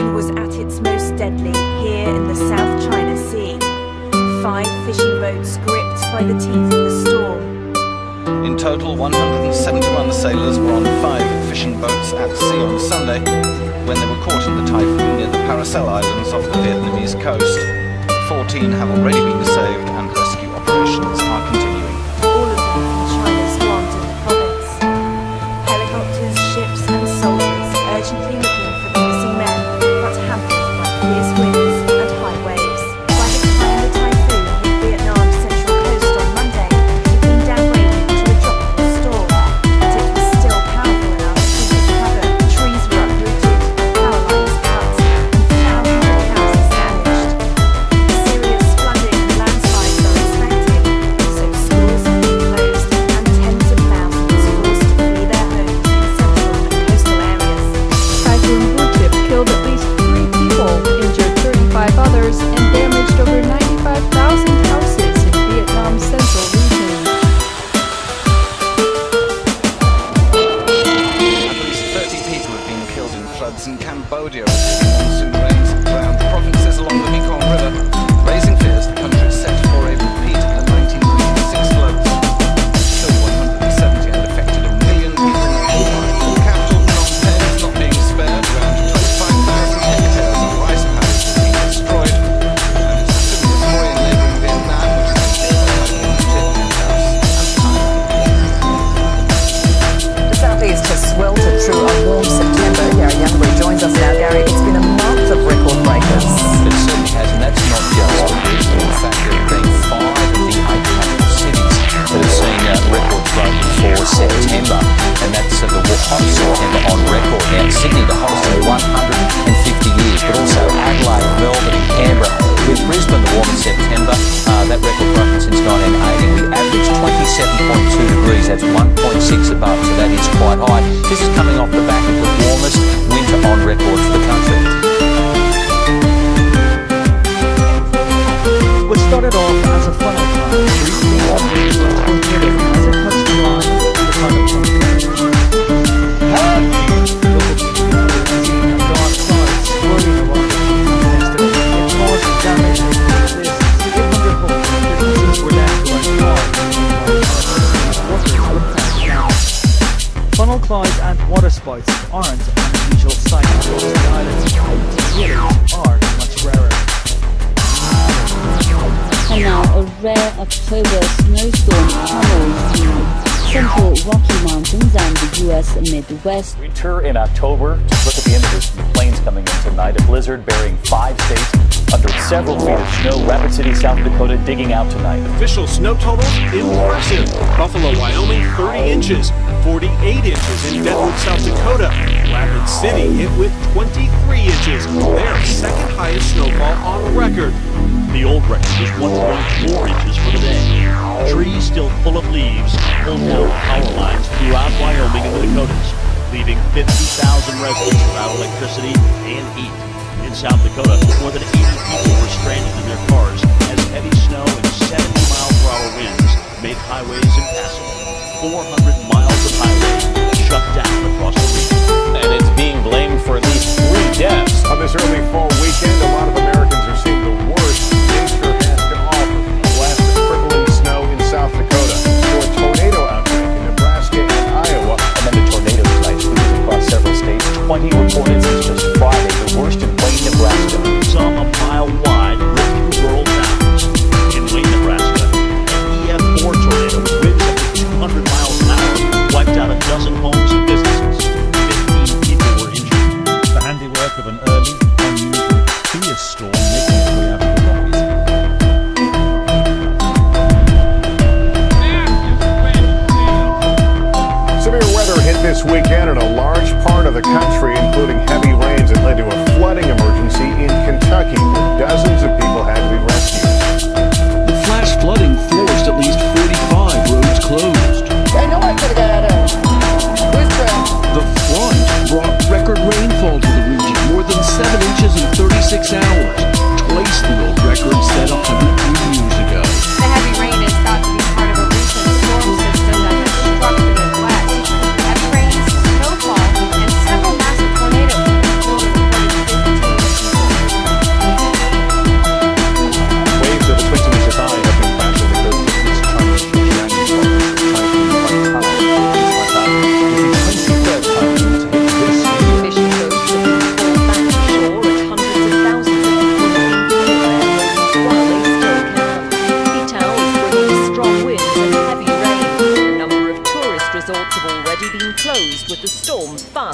Was at its most deadly here in the South China Sea. 5 fishing boats gripped by the teeth of the storm. In total, 171 sailors were on 5 fishing boats at sea on Sunday when they were caught in the typhoon near the Paracel Islands off the Vietnamese coast. 14 have already been saved and rescue operations are continuing. All of them from China's Guangdong province. Helicopters, ships and soldiers urgently looking for the missing men, but hampered by fierce winds and high waves. By the time the typhoon hit Vietnam's central coast on Monday, it had been downgraded to a tropical storm, but it was still powerful enough to wreak havoc. Trees were uprooted, power lines cut, and thousands of houses damaged. Serious flooding and landslides are expected, so schools have been closed and tens of thousands forced to flee their homes in central and coastal areas. Typhoon killed at least 3 people, injured 35 others, and damaged over 95,000 houses in Vietnam's central region. At least 30 people have been killed in floods in Cambodia as monsoon rains have drowned provinces along the Mekong River, raising fears the country is set for a repeat of the 1996 floods. Killed 170 and affected 1 million people nationwide. The capital, Phnom Penh, is not being spared. Around 25,000 hectares of rice paddies have been destroyed. And it's a similar story in neighbouring Vietnam, which has been hit by Laos and Thailand. The southeast has swelled to through a warm September. Gary Youngbury joins us now. Gary, it's been a month of record breakers. It certainly has, and that's not just Brisbane. In fact, there have been 5 of the 8 capital cities that have seen record flooding for September, and that's the hottest September on record. Now, Sydney, the hottest in 150 years, but also Adelaide, Melbourne and Canberra. With Brisbane, the warmest September, that record for us since 1980. We averaged 27.2 degrees, that's 1.6 above, so that is quite high. This is coming off the back of the warmest winter on record for the country. What started off as a funnel cloud briefly updated to a tornado as it touched the line of the climate change. Dark clouds swirling around the yesterday. It caused damage. This 800 homes and businesses were down to like funnel clouds and water spouts aren't an unusual sight across the islands. They really are much rarer. And now a rare October snowstorm travels through central Rocky Mountains and the U.S. Midwest. Winter in October. Just look at the images from the planes coming in tonight. A blizzard burying 5 states under several feet of snow. Rapid City, South Dakota digging out tonight. Official snow totals impressive. Buffalo, Wyoming, 30 inches. 48 inches in Deadwood, South Dakota. Rapid City hit with 23 inches. Their second highest snowfall on record. The old record was 1.4 inches for the day. Trees still full of leaves pulled down power lines throughout Wyoming and the Dakotas, leaving 50,000 residents without electricity and heat. In South Dakota, more than 80 people were stranded in their cars as heavy snow and 70-mile-per-hour winds made highways impassable. 400 miles of highway shut down across the region. And it's being blamed for at least 3 deaths. On this early fall weekend, a lot of Americans are seeing the worst nature has to offer. A blast of crippling snow in South Dakota, to a tornado outbreak in Nebraska and Iowa. And then the tornado tonight sweeping across several states. 20 reported since just Friday, the worst in Wayne, Nebraska. Some a mile wide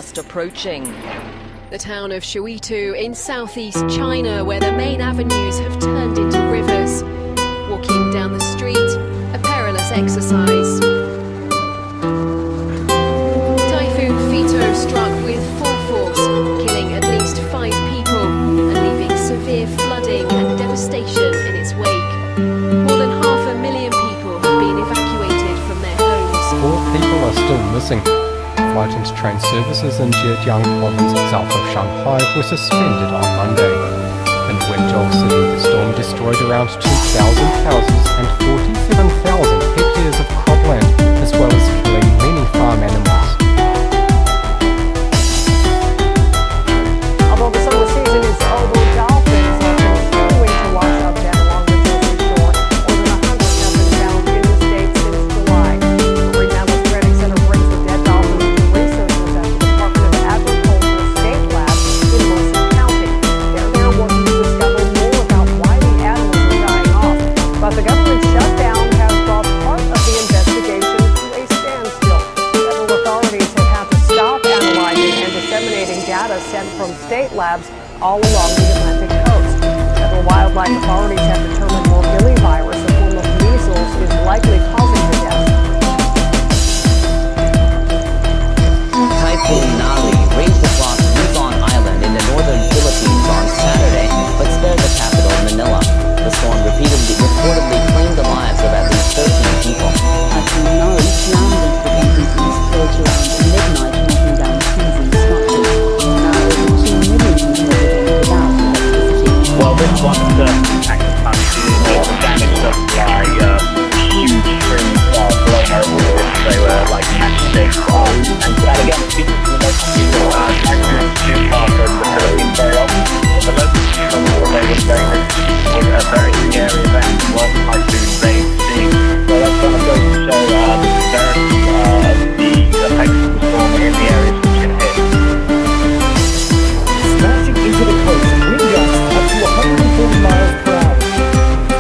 fast approaching. The town of Shuitu in southeast China, where the main avenues have turned into rivers. Walking down the street, a perilous exercise. Typhoon Fito struck with full force, killing at least 5 people and leaving severe flooding and devastation in its wake. More than 500,000 people have been evacuated from their homes. 4 people are still missing. Flight and train services in Zhejiang province south of Shanghai were suspended on Monday. In Wenzhou City, the storm destroyed around 2,000 houses and 47,000 hectares of cropland, as well as killing many farm animals. Although the summer season is over, dolphins are continuing to wash up and along the Jersey Shore. More than 100 have been found in the state since July. The Marine Mammal Spreading Center brings the dead dolphins to researchers at the Department of Agriculture State Lab in Wilson County. They're now working to discover more about why the animals are dying off. But the government shutdown has brought part of the investigation to a standstill. Federal authorities have had to stop analyzing and disseminating data sent from state labs all along the Atlantic coast. Federal wildlife authorities have determined morbillivirus, a form of measles, is likely causing the death. Typhoon Nali raged across Luzon Island in the northern Philippines on Saturday, but spared the capital, Manila. The storm reportedly claimed the lives of at least 13 people. Typhoon Nali slammed into the country's east coast around midnight, knocking down trees and structures. Now over 2 million people are living without electricity. Well, this one actually managed to damage them by huge strings blown over as if they were like matchsticks. And again, speaking to the local people, actually too far from the Philippines very often. The local people, they were saying that it was a very scary event. It was typhoon they've seen. So that's going to go to show the effects of the storm in the areas which it hit. Smashing into the coast, wind gusts up to 140 miles per hour.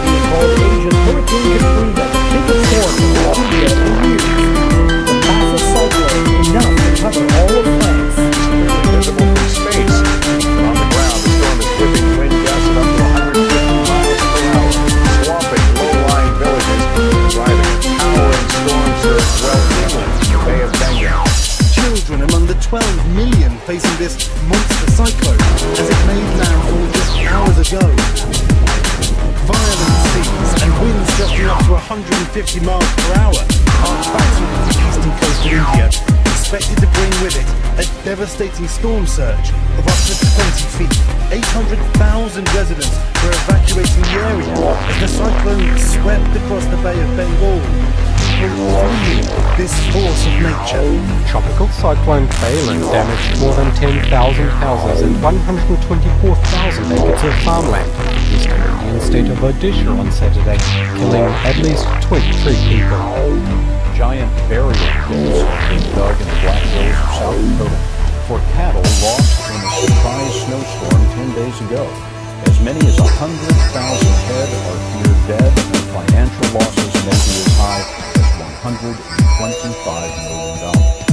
Being called Asia's Hurricane Katrina, the biggest storm in Colombia in years. The massive cyclone enough to cover all of France. Visible from space. On the ground, the storm is whipping wind gusts at up to 150 miles per hour, swamping low-lying villages, driving a towering storm surge well inland in the Bay of Bengal. Children among the 12 million facing this monster cyclone as it made landfall just hours ago. Violent seas and winds gusting up to 150 miles per hour arch back to the eastern coast of India, expected to bring with it a devastating storm surge of up to 20 feet. 800,000 residents were evacuating the area as the cyclone swept across the Bay of Bengal. Only this force of nature. Tropical cyclone Phelan damaged more than 10,000 houses and 124,000 acres of farmland in the eastern Indian state of Odisha on Saturday, killing at least 23 people. Giant burial pits are being dug in the Black Hills of South Dakota for cattle lost in a surprise snowstorm 10 days ago. As many as 100,000 head are here dead, and financial losses may be as high as $125 million.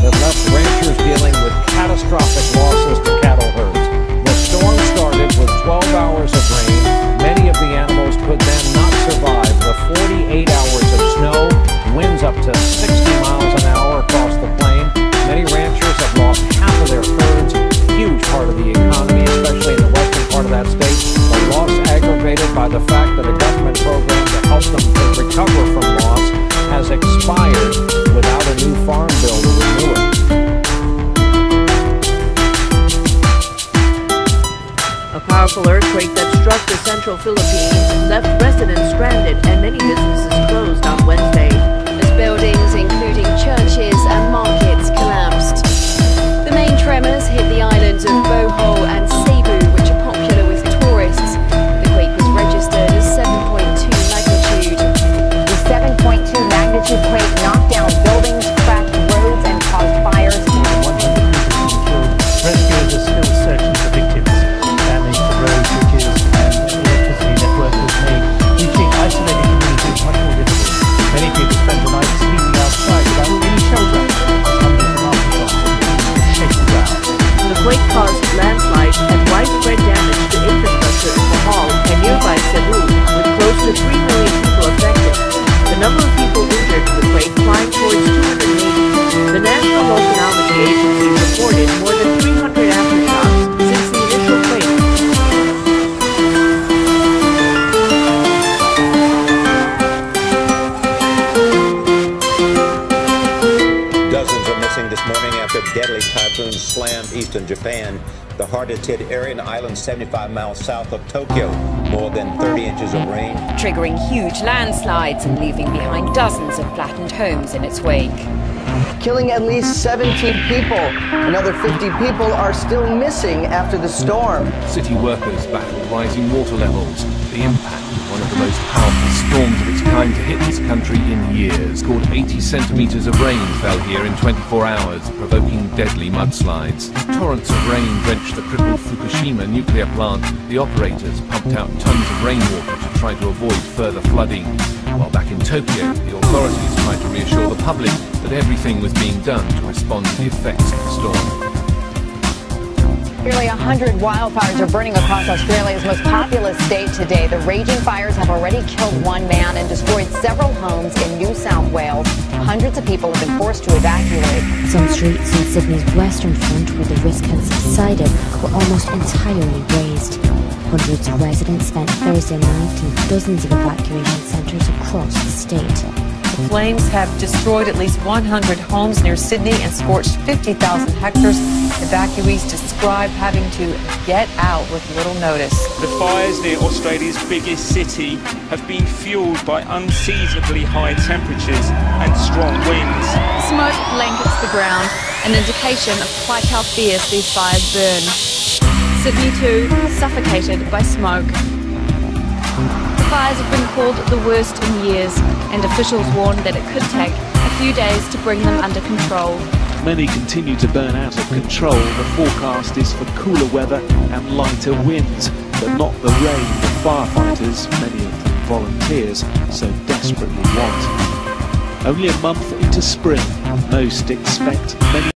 That left ranchers dealing with catastrophic losses to cattle herds. The storm started with 12 hours of rain. Many of the animals could then not survive the 48 hours of snow, winds up to 60 miles an hour across the plain. Many ranchers have lost half of their herds, huge part of the economy, especially in the western part of that state. The loss aggravated by the fact that a government program to help them to recover from loss has expired without a new farm bill to renew it. A powerful earthquake that struck the central Philippines left residents stranded and many businesses closed on Wednesday. As buildings, including churches and markets, collapsed. The main tremors hit the islands of Bohol and Cebu, which are popular with tourists. The quake was registered as 7.2 magnitude. The 7.2 magnitude quake knocked down buildings, cracked roads, and caused fires. 100 people have been killed. Rescuers are still searching for victims. Damage to roads, bridges, and electricity network was made, reaching isolated communities much more difficult. Many 3 million people affected. The number of people injured in the quake climbed towards 280. The National Oceanology Agency reported more than 300 aftershocks since the initial quake. Dozens are missing this morning after deadly typhoon slammed eastern Japan. The hardest hit area in the island 75 miles south of Tokyo. More than 30 inches of rain. Triggering huge landslides and leaving behind dozens of flattened homes in its wake. Killing at least 17 people. Another 50 people are still missing after the storm. City workers battle rising water levels. The impact of one of the most powerful storms of its kind to hit this country in years. Called 80 centimeters of rain fell here in 24 hours, provoking deadly mudslides. Torrents of rain drenched the crippled Fukushima nuclear plant. The operators pumped out tons of rainwater to try to avoid further flooding. While back in Tokyo, the authorities tried to reassure the public that everything was being done to respond to the effects of the storm. Nearly 100 wildfires are burning across Australia's most populous state today. The raging fires have already killed one man and destroyed several homes in New South Wales. Hundreds of people have been forced to evacuate. Some streets in Sydney's western front, where the risk had subsided, were almost entirely razed. Hundreds of residents spent Thursday night in dozens of evacuation centres across the state. The flames have destroyed at least 100 homes near Sydney and scorched 50,000 hectares. Evacuees describe having to get out with little notice. The fires near Australia's biggest city have been fueled by unseasonably high temperatures and strong winds. Smoke blankets the ground, an indication of quite how fierce these fires burn. Sydney too, suffocated by smoke. The fires have been called the worst in years, and officials warn that it could take a few days to bring them under control. Many continue to burn out of control. The forecast is for cooler weather and lighter winds, but not the rain the firefighters, many of them volunteers, so desperately want. Only a month into spring, most expect many